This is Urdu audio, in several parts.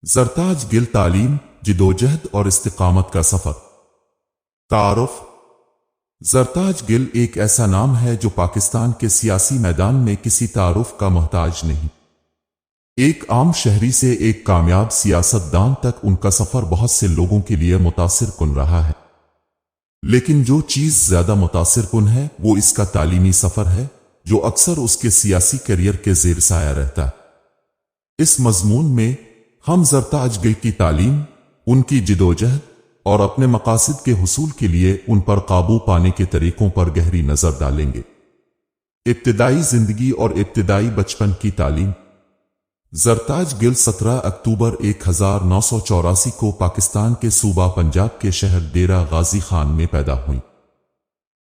زرتاج گل تعلیم، جدوجہد اور استقامت کا سفر۔ تعارف۔ زرتاج گل ایک ایسا نام ہے جو پاکستان کے سیاسی میدان میں کسی تعارف کا محتاج نہیں۔ ایک عام شہری سے ایک کامیاب سیاست دان تک ان کا سفر بہت سے لوگوں کے لیے متاثر کن رہا ہے، لیکن جو چیز زیادہ متاثر کن ہے وہ اس کا تعلیمی سفر ہے، جو اکثر اس کے سیاسی کیریئر کے زیر سایہ رہتا ہے۔ اس مضمون میں ہم زرتاج گل کی تعلیم، ان کی جدوجہد اور اپنے مقاصد کے حصول کے لیے ان پر قابو پانے کے طریقوں پر گہری نظر ڈالیں گے۔ ابتدائی زندگی اور ابتدائی بچپن کی تعلیم۔ زرتاج گل 17 اکتوبر 1984 کو پاکستان کے صوبہ پنجاب کے شہر ڈیرہ غازی خان میں پیدا ہوئی۔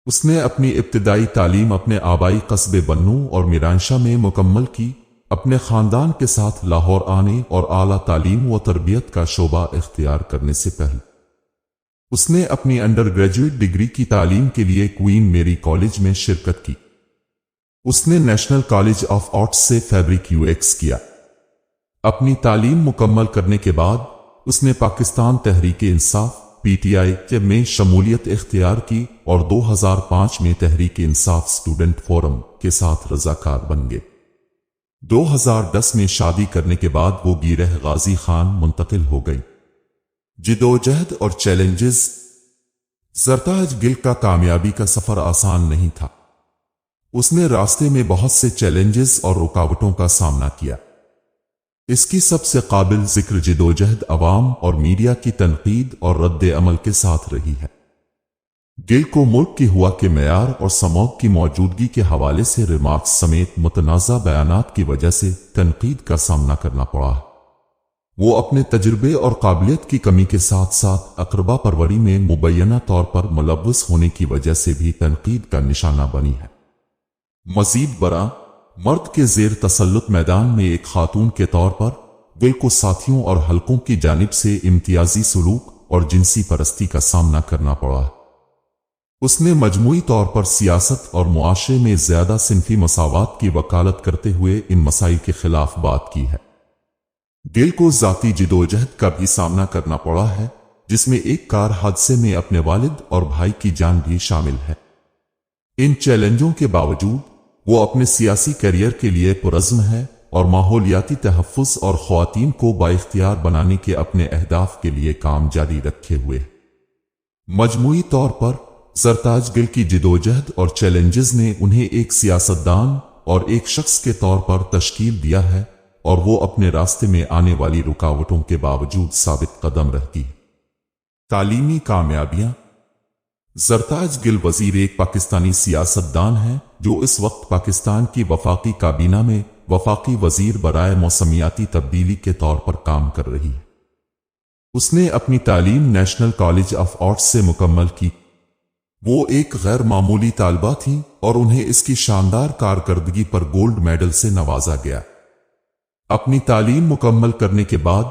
اس نے اپنی ابتدائی تعلیم اپنے آبائی قصبے بنو اور میرانشاہ میں مکمل کی، اپنے خاندان کے ساتھ لاہور آنے اور اعلیٰ تعلیم و تربیت کا شعبہ اختیار کرنے سے پہلے اس نے اپنی انڈر گریجویٹ ڈگری کی تعلیم کے لیے کوئین میری کالج میں شرکت کی۔ اس نے نیشنل کالج آف آرٹس سے فیبرک UX کیا۔ اپنی تعلیم مکمل کرنے کے بعد اس نے پاکستان تحریک انصاف PTI میں شمولیت اختیار کی اور 2005 میں تحریک انصاف اسٹوڈنٹ فورم کے ساتھ رضاکار بن گئے۔ 2010 میں شادی کرنے کے بعد وہ گیرہ غازی خان منتقل ہو گئی۔ جدوجہد اور چیلنجز۔ زرتاج گل کا کامیابی کا سفر آسان نہیں تھا۔ اس نے راستے میں بہت سے چیلنجز اور رکاوٹوں کا سامنا کیا۔ اس کی سب سے قابل ذکر جدوجہد عوام اور میڈیا کی تنقید اور رد عمل کے ساتھ رہی ہے۔ گل کو ملک کی ہوا کے معیار اور سموگ کی موجودگی کے حوالے سے ریمارکس سمیت متنازع بیانات کی وجہ سے تنقید کا سامنا کرنا پڑا ہے۔ وہ اپنے تجربے اور قابلیت کی کمی کے ساتھ ساتھ اقربا پروری میں مبینہ طور پر ملوث ہونے کی وجہ سے بھی تنقید کا نشانہ بنی ہے۔ مزید برآں، مرد کے زیر تسلط میدان میں ایک خاتون کے طور پر گل کو ساتھیوں اور حلقوں کی جانب سے امتیازی سلوک اور جنسی پرستی کا سامنا کرنا پڑا ہے۔ اس نے مجموعی طور پر سیاست اور معاشرے میں زیادہ صنفی مساوات کی وکالت کرتے ہوئے ان مسائل کے خلاف بات کی ہے۔ گل کو ذاتی جدوجہد کا بھی سامنا کرنا پڑا ہے، جس میں ایک کار حادثے میں اپنے والد اور بھائی کی جان بھی شامل ہے۔ ان چیلنجوں کے باوجود وہ اپنے سیاسی کیریئر کے لیے پرعزم ہے اور ماحولیاتی تحفظ اور خواتین کو بااختیار بنانے کے اپنے اہداف کے لیے کام جاری رکھے ہوئے۔ مجموعی طور پر زرتاج گل کی جدوجہد اور چیلنجز نے انہیں ایک سیاستدان اور ایک شخص کے طور پر تشکیل دیا ہے، اور وہ اپنے راستے میں آنے والی رکاوٹوں کے باوجود ثابت قدم رہتی ہے۔ تعلیمی کامیابیاں۔ زرتاج گل وزیر ایک پاکستانی سیاستدان ہے جو اس وقت پاکستان کی وفاقی کابینہ میں وفاقی وزیر برائے موسمیاتی تبدیلی کے طور پر کام کر رہی ہے۔ اس نے اپنی تعلیم نیشنل کالج آف آرٹس سے مکمل کی۔ وہ ایک غیر معمولی طالبہ تھیں اور انہیں اس کی شاندار کارکردگی پر گولڈ میڈل سے نوازا گیا۔ اپنی تعلیم مکمل کرنے کے بعد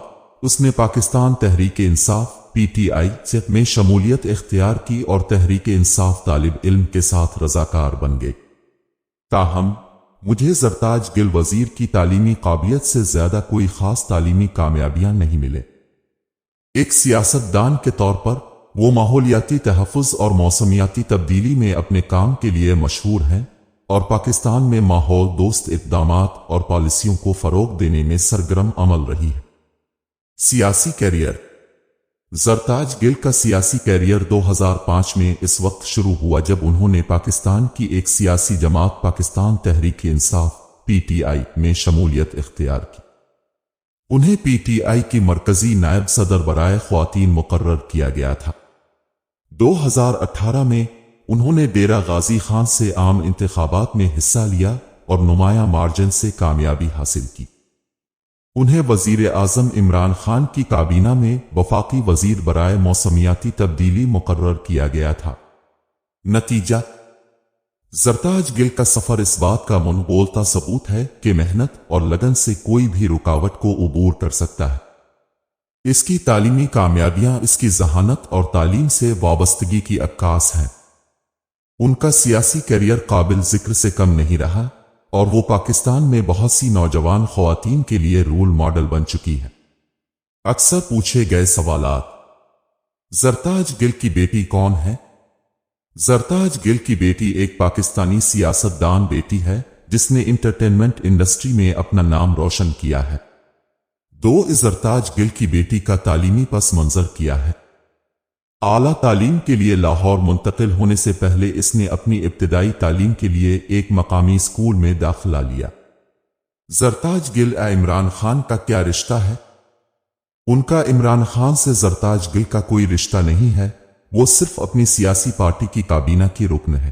اس نے پاکستان تحریک انصاف PTI میں شمولیت اختیار کی اور تحریک انصاف طالب علم کے ساتھ رضاکار بن گئے۔ تاہم مجھے زرتاج گل وزیر کی تعلیمی قابلیت سے زیادہ کوئی خاص تعلیمی کامیابیاں نہیں ملے۔ ایک سیاستدان کے طور پر وہ ماحولیاتی تحفظ اور موسمیاتی تبدیلی میں اپنے کام کے لیے مشہور ہیں اور پاکستان میں ماحول دوست اقدامات اور پالیسیوں کو فروغ دینے میں سرگرم عمل رہی ہے۔ سیاسی کیریئر۔ زرتاج گل کا سیاسی کیریئر 2005 میں اس وقت شروع ہوا جب انہوں نے پاکستان کی ایک سیاسی جماعت پاکستان تحریک انصاف PTI میں شمولیت اختیار کی۔ انہیں PTI کی مرکزی نائب صدر برائے خواتین مقرر کیا گیا تھا۔ 2018 میں انہوں نے ڈیرہ غازی خان سے عام انتخابات میں حصہ لیا اور نمایاں مارجن سے کامیابی حاصل کی۔ انہیں وزیر اعظم عمران خان کی کابینہ میں وفاقی وزیر برائے موسمیاتی تبدیلی مقرر کیا گیا تھا۔ نتیجہ: زرتاج گل کا سفر اس بات کا منبولتا ثبوت ہے کہ محنت اور لگن سے کوئی بھی رکاوٹ کو عبور کر سکتا ہے۔ اس کی تعلیمی کامیابیاں اس کی ذہانت اور تعلیم سے وابستگی کی عکاس ہیں۔ ان کا سیاسی کیریئر قابل ذکر سے کم نہیں رہا اور وہ پاکستان میں بہت سی نوجوان خواتین کے لیے رول ماڈل بن چکی ہے۔ اکثر پوچھے گئے سوالات۔ زرتاج گل کی بیٹی کون ہے؟ زرتاج گل کی بیٹی ایک پاکستانی سیاستدان بیٹی ہے جس نے انٹرٹینمنٹ انڈسٹری میں اپنا نام روشن کیا ہے۔ زرتاج گل کی بیٹی کا تعلیمی پس منظر کیا ہے۔ اعلیٰ تعلیم کے لیے لاہور منتقل ہونے سے پہلے اس نے اپنی ابتدائی تعلیم کے لیے ایک مقامی اسکول میں داخلہ لیا۔ زرتاج گل عمران خان کا کیا رشتہ ہے؟ ان کا عمران خان سے زرتاج گل کا کوئی رشتہ نہیں ہے، وہ صرف اپنی سیاسی پارٹی کی کابینہ کی رکن ہے۔